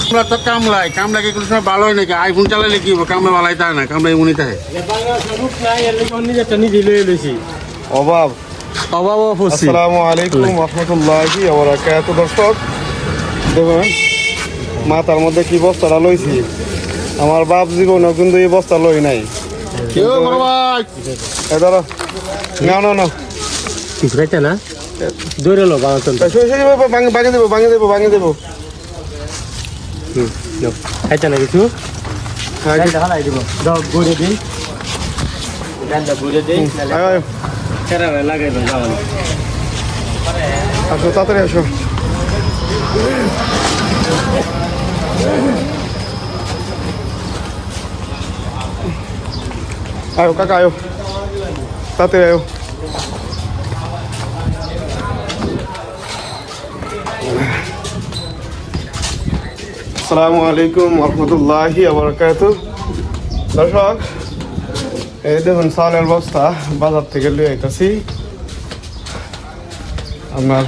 আমরা তো কামলাই কি কোনো সময় ভালো হয় নাকি? আইফোন চালাইলে কি হবে? কামলা ভালাই তাই না, কামলা এমনই থাকে। অভাব। আসসালামু আলাইকুম রহমতুল্লাহি ওয়া বারাকাতুহু। দর্শক দেখুন মাথার মধ্যে কি বস্তাটা লইছি, আমার বাপ জীবনও কিন্তু এই বস্তা লই নাই। না দৌড়ে লো বাংলা ভাঙে দেবো। খাইতে না কিছু হালাই দিব দাও ঘুরে দিই গান্দা ঘুরে দিই কেরা লাগাই দাও যাও আসো তাড়াতাড়ি আসো। আয়ো কাকা আয়ো, তাড়াতাড়ি আয়ো। আসসালামু আলাইকুম রহমতুল্লাহি ওয়া বারাকাতুহু। দর্শক এই দেখুন চালের বস্তা বাজার থেকে লিয়ে আইতাছি। আপনার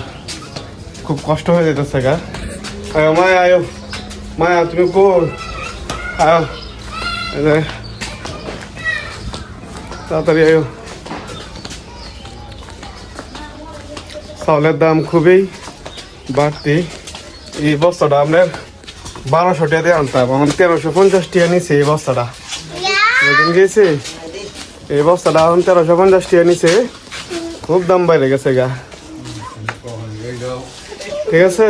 খুব কষ্ট হয়ে যেতেছে গা। আয়ো মায়া, আয়ো মায়া, তুমি কোন আয়ো, তাড়াতাড়ি আয়ো। চাউলের দাম খুবই বাড়তি। এই বস্তাটা আপনার 1200 টাকা দিয়ে আনতাম, আমার 1350 টাকা নিছে এই বস্তাটা। গেছে এই বস্তাটা এখন 1350 টাকা নিছে, খুব দাম বাইরে গেছে গা। ঠিক আছে